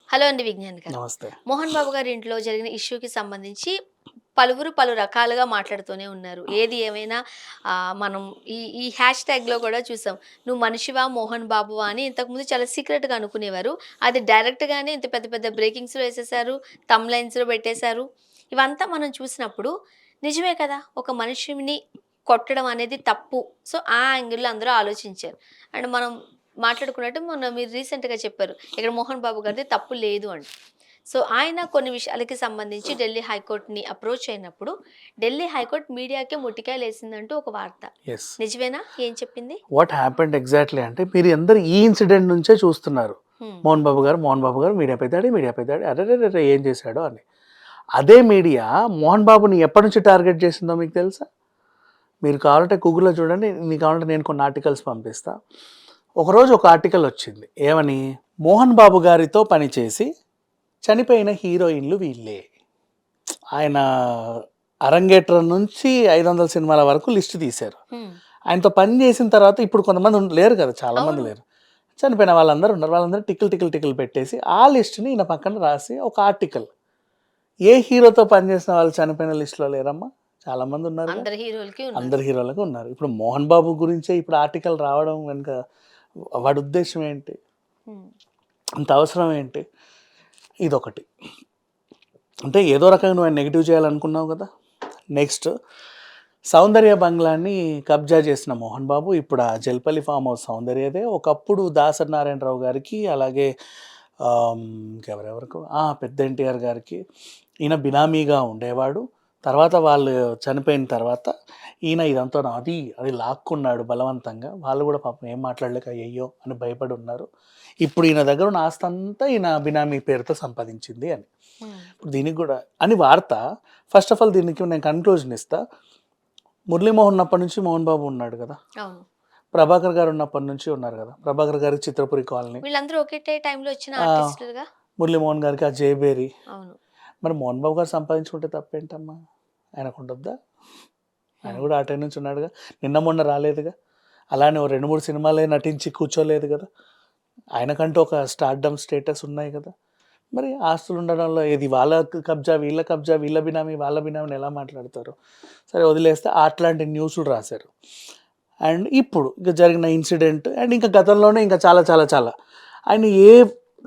Hello అండి విజ్ఞాన్ గారు. నమస్తే. మోహన్ బాబు గారి ఇంట్లో జరిగిన ఇష్యూకి సంబంధించి పలువురు పలు రకాలుగా మాట్లాడుతూనే ఉన్నారు. ఏది ఏమైనా మనం ఈ ఈ హ్యాష్ ట్యాగ్‌లో కూడా చూసాం. "నువ్వు మనిషివా మోహన్ బాబువా" అని ఇంతకుముందు చాలా సీక్రెట్‌గా అనుకునేవారు. అది డైరెక్ట్‌గానే ఇంత పెద్ద పెద్ద బ్రేకింగ్స్‌లో ఏసేసారు. థంబ్‌లైన్స్‌లో పెట్టేశారు. ఇవంతా మనం చూసినప్పుడు నిజమే కదా! ఒక మనిషిని కొట్టడం అనేది తప్పు. సో, ఆ యాంగిల్‌లో అందరూ ఆలోచించారు. అండ్ మనం మాట్లాడుకున్నట్టు మొన్న మీరు రీసెంట్‌గా చెప్పారు. ఇక్కడ మోహన్ బాబు గారిది తప్పు లేదు అని. సో, ఆయన కొన్ని విషయాలకి సంబంధించి ఢిల్లీ హైకోర్ట్‌ని అప్రోచ్ అయినప్పుడు, ఢిల్లీ హైకోర్ట్ మీడియాకే మొట్టికాయలేసిందంటూ ఒక వార్త. యెస్. నిజమేనా? ఏం చెప్పింది? వాట్ హ్యాపెండ్ ఎగ్జాక్ట్‌లీ అంటే మీరందరూ ఈ ఇన్సిడెంట్ నుంచే చూస్తున్నారు. హ్మ్. మోహన్ బాబు గారు మీడియాపై దాడి అరెరెరెరె! ఏం చేశాడో అని. అదే మీడియా మోహన్ బాబుని ఎప్పటి నుంచి టార్గెట్ చేసిందో మీకు తెలుసా? మీరు కావాలంటే గూగుల్‌లో చూడండి. మీకు కావాలంటే నేను కొన్ని ఆర్టికల్స్ పంపిస్తా. ఒకరోజు ఒక ఆర్టికల్ వచ్చింది. ఏమని? మోహన్ బాబు గారితో పనిచేసి చనిపోయిన హీరోయిన్‌లు వీళ్ళే. ఆయన అరంగేట్రం నుంచి 500 సినిమాల వరకు లిస్ట్ తీశారు. హ్మ్. ఆయనతో పని చేసిన తర్వాత ఇప్పుడు కొంతమంది లేరు కదా! చాలామంది అవును. లేరు. చనిపోయిన వాళ్ళందరూ ఉన్నారు. వాళ్ళందరూ టిక్కులు పెట్టేసి ఆ లిస్ట్‌ని ఈయన పక్కన రాసి ఒక ఆర్టికల్. ఏ హీరోతో పనిచేసిన వాళ్ళు చనిపోయిన లిస్ట్‌లో లేరమ్మా? చాలామంది ఉన్నారుగా. అందరి హీరోలకి ఉన్నారు. అందరు హీరోలకు ఉన్నారు. ఇప్పుడు 'మోహన్ బాబు' గురించే ఇప్పుడు ఆర్టికల్ రావడం వెనుక వాడి ఉద్దేశ్యం ఏంటి? హ్మ్. అంత అవసరం ఏంటి? ఇదొకటి. అంటే ఏదో రకంగా నువ్వు నెగెటివ్ చేయాలనుకున్నావు కదా! నెక్స్ట్ సౌందర్య బంగ్లాని కబ్జా చేసిన మోహన్ బాబు ఇప్పుడు ఆ జల్పల్లి ఫామ్ హౌస్ సౌందర్యదే. ఒకప్పుడు దాసరి నారాయణరావు గారికి అలాగే ఇంకెవరెవరికి పెద్ద ఎన్టీఆర్ గారికి ఈయన బినామీగా ఉండేవాడు. తర్వాత వాళ్ళు చనిపోయిన తర్వాత ఈయన ఇదంతా నాది అది లాక్కున్నాడు బలవంతంగా. వాళ్ళు కూడా పాపం ఏం మాట్లాడలేక అయ్యయ్యో అని భయపడి ఉన్నారు. ఇప్పుడు ఈయన దగ్గర ఉన్న ఆస్తి అంతా ఈయన బినామీ పేరుతో సంపాదించింది అని. హ్మ్. ఇప్పుడు దీనికి కూడా అని వార్త. ఫస్ట్ ఆఫ్ ఆల్ దీనికి నేను కన్క్లూజన్ ఇస్తా. మురళీమోహన్ ఉన్నప్పటి నుంచి మోహన్ బాబు ఉన్నాడు కదా! అవును. ప్రభాకర్ గారు ఉన్నప్పటి నుంచి ఉన్నారు కదా! ప్రభాకర్ గారికి చిత్రపురి కాలనీ. వీళ్ళందరూ ఒకే టైంలో వచ్చిన ఆహ్, ఆర్టిస్టులుగా? మురళీమోహన్ గారికి ఆ జయభేరి. అవును. మరి మోహన్ బాబు గారు సంపాదించుకుంటే తప్పేంటమ్మా? ఆయనకుండొద్దా? ఆయన హ్మ్. కూడా ఆ టైం నుంచి ఉన్నాడుగా. నిన్న మొన్న రాలేదుగా. అలానే ఓ 2, 3 సినిమాలే నటించి కూర్చోలేదు కదా! ఆయనకంటూ ఒక స్టార్‌డమ్ స్టేటస్ ఉన్నాయి కదా! మరి ఆస్తులు ఉండడంలో ఏది వాళ్ళ కబ్జా, వీళ్ళ కబ్జా, వీళ్ళ బినామీ, వాళ్ళ బినామీని ఎలా మాట్లాడతారు? సరే వదిలేస్తే అట్లాంటి న్యూస్‌లు రాశారు. అండ్ ఇప్పుడు ఇక జరిగిన ఇన్సిడెంట్ అండ్ ఇంకా గతంలోనే ఇంకా చాలా చాలా చాలా. ఆయన ఏ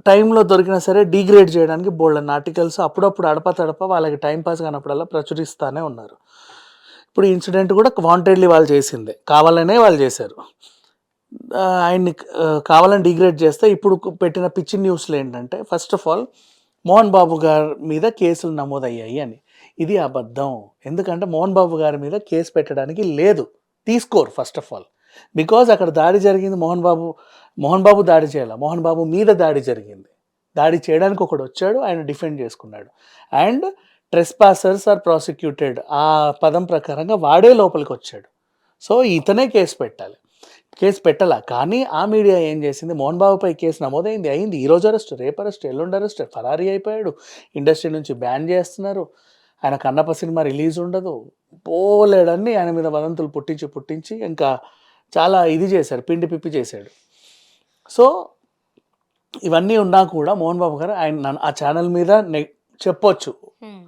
టైంలో దొరికినా సరే డీగ్రేడ్ చేయడానికి బోలెడన్ని ఆర్టికల్స్ అప్పుడప్పుడు అడపా వాళ్ళకి టైం పాస్ కానప్పుడల్లా ప్రచురిస్తానే ఉన్నారు. ఇప్పుడు ఇన్సిడెంట్ కూడా వాంటెడ్‌లీ వాళ్ళు చేసిందే. కావాలనే వాళ్ళు చేశారు. ఆయన్ని కావాలని డిగ్రేడ్ చేస్తే ఇప్పుడు పెట్టిన పిచ్చి న్యూస్‌లో ఏంటంటే first of all Mohan Babu గారి మీద కేసులు నమోదయ్యాయి అని. ఇది అబద్ధం. ఎందుకంటే మోహన్ బాబు గారి మీద కేసు పెట్టడానికి లేదు. తీసుకోరు ఫస్ట్ ఆఫ్ ఆల్. బికాజ్ అక్కడ దాడి జరిగింది మోహన్ బాబు దాడి చేయాల. మోహన్ బాబు మీద దాడి జరిగింది. దాడి చేయడానికి ఒకడొచ్చాడు. ఆయన డిఫెండ్ చేసుకున్నాడు. అండ్ ట్రెస్పాసర్స్ ఆర్ ప్రాసిక్యూటెడ్ ఆ పదం ప్రకారంగా వాడే లోపలికొచ్చాడు. సో, ఇతనే కేసు పెట్టాలి. కేసు పెట్టలా. కానీ ఆ మీడియా ఏం చేసింది, మోహన్ బాబుపై కేసు నమోదైంది. అయింది. ఈరోజు అరెస్ట్, రేపు అరెస్ట్, ఎల్లుండి అరెస్ట్, ఫరారీ అయిపోయాడు. ఇండస్ట్రీ నుంచి బ్యాన్ చేస్తున్నారు. ఆయన కన్నప్ప సినిమా రిలీజ్ ఉండదు. బోలెడన్ని ఆయన మీద వదంతులు పుట్టించి ఇంకా చాలా ఇది చేశాడు. పిండి పిప్పి చేశాడు. సో, ఇవన్నీ ఉన్నా కూడా మోహన్ బాబు గారు ఆయన ఆ ఛానల్ మీద చెప్పొచ్చు. హ్మ్.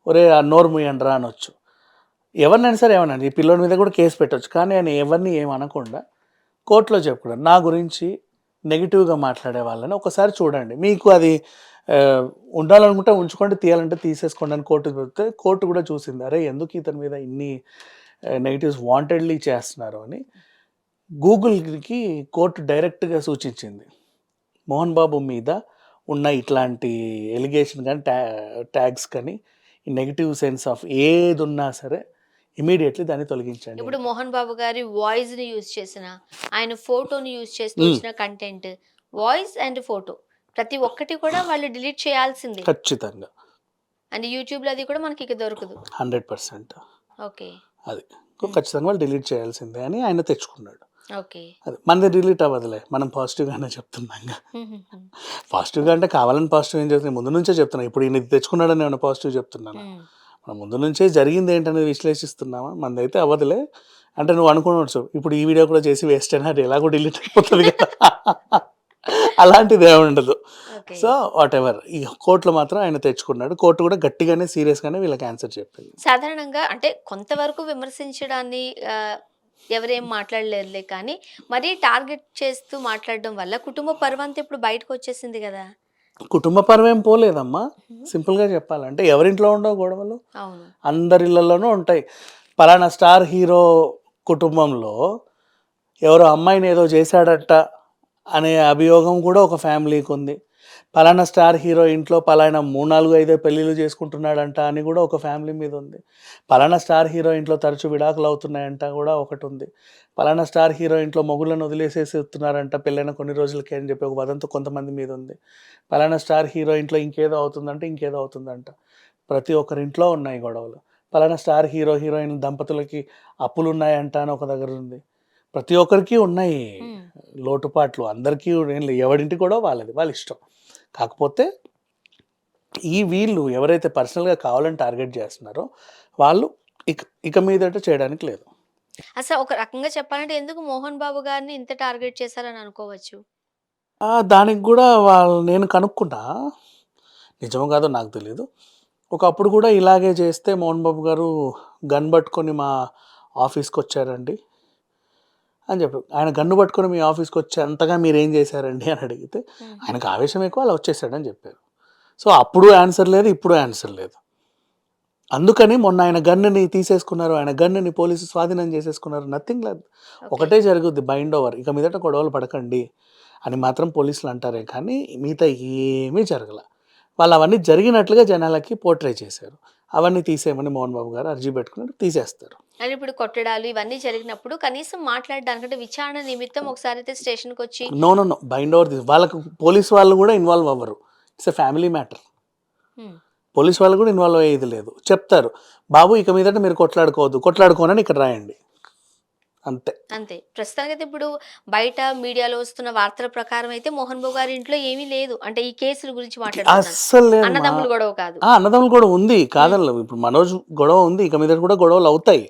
ఒరేయ్! ఆ నోరు మూయండిరా అనొచ్చు. ఎవరినైనా సరే ఏమనండి. ఈ పిల్లోడి మీద కూడా కేసు పెట్టొచ్చు. కానీ ఆయన ఎవరిని ఏమనకుండా కోర్ట్‌లో చెప్పుకున్నాను. నా గురించి నెగెటివ్‌గా మాట్లాడే వాళ్ళని ఒకసారి చూడండి. మీకు అది ఉండాలనుకుంటే ఉంచుకోండి, తీయాలంటే తీసేసుకోండి అని కోర్టుకి చెప్తే కోర్టు కూడా చూసింది. అరే! ఎందుకు ఇతని మీద ఇన్ని నెగెటివ్స్ వాంటెడ్‌లీ చేస్తున్నారు అని. గూగుల్‌కి కోర్టు డైరెక్ట్‌గా సూచించింది. మోహన్ బాబు మీద ఉన్న ఇట్లాంటి ఎలిగేషన్ గాని, ట్యాగ్స్ కానీ, ఈ నెగెటివ్ సెన్స్ ఆఫ్ ఏదున్నా సరే ఇమ్మీడియేట్‌లీ దాన్ని తొలగించండి ఇప్పుడు అని. 'మోహన్ బాబు' గారి వాయిస్‌ని యూజ్ చేసిన, ఆయన ఫోటోని యూజ్ చేస్తూ హ్మ్. వచ్చిన కంటెంట్, వాయిస్ అండ్ ఫోటో ప్రతి ఒక్కటి కూడా వాళ్ళు డిలీట్ చేయాల్సిందే. ఖచ్చితంగా. అండ్ యూట్యూబ్‌లో అది కూడా మనకిక దొరకదు. 100% ఓకే. అది. హ్మ్. ఖచ్చితంగా వాళ్ళు డిలీట్ చేయాల్సిందే అని ఆయన తెచ్చుకున్నాడు. ఓకే. అది మనది డిలీట్ అవ్వదులే. మనం పాజిటివ్‌గానే చెప్తున్నాంగా. హుహుహు. పాజిటివ్‌గా అంటే కావాలని పాజిటివ్ ఏం చేస్తున్నా ముందు నుంచే చెప్తున్నా. ఇప్పుడు ఈయన ఇది తెచ్చుకున్నాడని ఏమన్నా పాజిటివ్ చెప్తున్నానా? హ్మ్. మనం ముందు నుంచే జరిగింది ఏంటనేది విశ్లేషిస్తున్నామా? మనదైతే అవ్వదులే. అంటే నువ్వు అనుకోనొచ్చు. ఇప్పుడు ఈ వీడియో కూడా చేసి వేస్టేనా అది ఎలాగో డిలీట్ అయిపోతది కదా! అలాంటిది ఏమి ఉండదు. ఓకే. సో వాట్ ఎవర్ ఈ కోర్టులో మాత్రం ఆయన తెచ్చుకున్నాడు. కోర్టు కూడా గట్టిగానే సీరియస్గానే వీళ్ళకి ఆన్సర్ చెప్పింది. సాధారణంగా అంటే కొంతవరకు విమర్శించడాన్ని ఎవరేం మాట్లాడలేరులే కానీ, మరీ టార్గెట్ చేస్తూ మాట్లాడడం వల్ల కుటుంబ పరువంతా ఇప్పుడు బయటకొచ్చేసింది గదా! కుటుంబ పరువేం పోలేదమ్మా. హ్మ్. సింపుల్‌గా చెప్పాలంటే ఎవరింట్లో ఉండవు గొడవలు? అవును. అందరి ఇళ్లలోనూ ఉంటాయి. పలానా స్టార్ హీరో కుటుంబంలో ఎవరో అమ్మాయిని ఏదో చేశాడట అనే అభియోగం కూడా ఒక ఫ్యామిలీకుంది. పలానా స్టార్ హీరో ఇంట్లో పలానా 3, 4, 5 పెళ్ళిళ్ళు చేసుకుంటున్నాడంట అని కూడా ఒక ఫ్యామిలీ మీద ఉంది. పలానా స్టార్ హీరో ఇంట్లో తరచూ విడాకులు అవుతున్నాయంట కూడా ఒకటుంది. పలానా స్టార్ హీరో ఇంట్లో మొగుళ్ళను వదిలేసేస్తున్నారంట పెళ్ళైన కొన్ని రోజులకే అని చెప్పి ఒక వదంతు కొంతమంది మీద ఉంది. పలానా స్టార్ హీరో ఇంట్లో ఇంకేదో అవుతుందంటే ఇంకేదో అవుతుందంట. ప్రతి ఒక్కరింట్లో ఉన్నాయి గొడవలు. పలానా స్టార్ హీరో, హీరోయిన్ దంపతులకి అప్పులున్నాయంట అని ఒక దగ్గర ఉంది. ప్రతి ఒక్కరికి ఉన్నాయి హ్మ్. లోటుపాట్లు. అందరికీ ఏం లే ఎవడింటి గొడవ వాళ్ళది. వాళ్ళ ఇష్టం. కాకపోతే వీళ్ళు ఎవరైతే పర్సనల్‌గా కావాలని టార్గెట్ చేస్తున్నారో వాళ్ళు ఇక ఇక మీదట చేయడానికి లేదు. అసలు ఒక రకంగా చెప్పాలంటే ఎందుకు 'మోహన్ బాబు' గారిని ఇంత టార్గెట్ చేశారని అనుకోవచ్చు? దానికి గూడా నేను కనుక్కున్నా. నిజమో కాదో నాకు తెలీదు. ఒకప్పుడు కూడా ఇలాగే చేస్తే మోహన్ బాబు గారు గన్ పట్టుకొని మా ఆఫీస్‌కొచ్చారండి అని చెప్పారు. ఆయన గన్ను పట్టుకొని మీ ఆఫీస్‌కొచ్చి అంతగా మీరేం చేశారండి అని అడిగితే, హ్మ్. ఆయనకు ఆవేశం ఎక్కువ అలా వచ్చేసాడని చెప్పారు. సో, అప్పుడు ఆన్సర్ లేదు. ఇప్పుడు ఆన్సర్ లేదు. అందుకని మొన్న ఆయన గన్నుని తీసేసుకున్నారు. ఆయన గన్నుని పోలీసులు స్వాధీనం చేసేసుకున్నారు. నథింగ్ లేదు. ఓకే. ఒకటే జరుగుద్ది బైండ్ ఓవర్. ఇక మీదట గొడవలు పడకండి అని మాత్రం పోలీసులు అంటారే కానీ, మిగతా ఏమీ జరగల. వాళ్ళు అవన్నీ జరిగినట్లుగా జనాలకి పోర్ట్రే చేశారు. అవన్నీ తీసేయమని మోహన్ బాబు గారు అర్జీ పెట్టుకున్నారు. తీసేస్తారు. అని ఇప్పుడు కొట్టడాలు ఇవన్నీ జరిగినప్పుడు కనీసం మాట్లాడడానికి అంటే విచారణ నిమిత్తం ఒకసారైతే స్టేషన్‌కొచ్చి no. No. No. Bind over వాళ్ళకు పోలీస్ వాళ్ళు కూడా ఇన్వాల్వ్ అవ్వరు. It's a family matter. Hmm. Police వాళ్ళు కూడా ఇన్వాల్వ్ అయ్యేది లేదు. చెప్తారు. బాబు ఇక మీదట మీరు కొట్లాడుకోవద్దు. కొట్లాడుకోనని ఇక్కడ రాయండి. అంతే. అంతే. ప్రస్తుతానికైతే ఇప్పుడు బయట మీడియాలో వస్తున్న వార్తల ప్రకారం అయితే 'మోహన్ బాబు' గారి ఇంట్లో ఏమీ లేదు. అంటే ఈ కేసుల గురించి మాట్లాడుతున్నాను. అస్సలు లేదమ్మా. అన్నదమ్ముల గొడవ కాదు. అన్నదమ్ములు కూడా ఉంది. హ్మ్. కాదనలేదు. ఇప్పుడు మనోజ్ గొడవ ఉంది. ఇక మీదట కూడా గొడవలవుతాయి.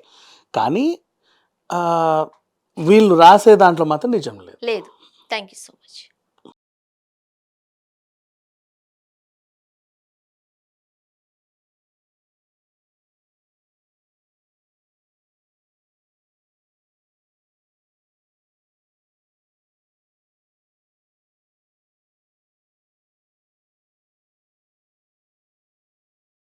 కానీ ఆహ్, వీళ్ళు రాసే దాంట్లో మాత్రం నిజం లేదు. లేదు. Thank you so much.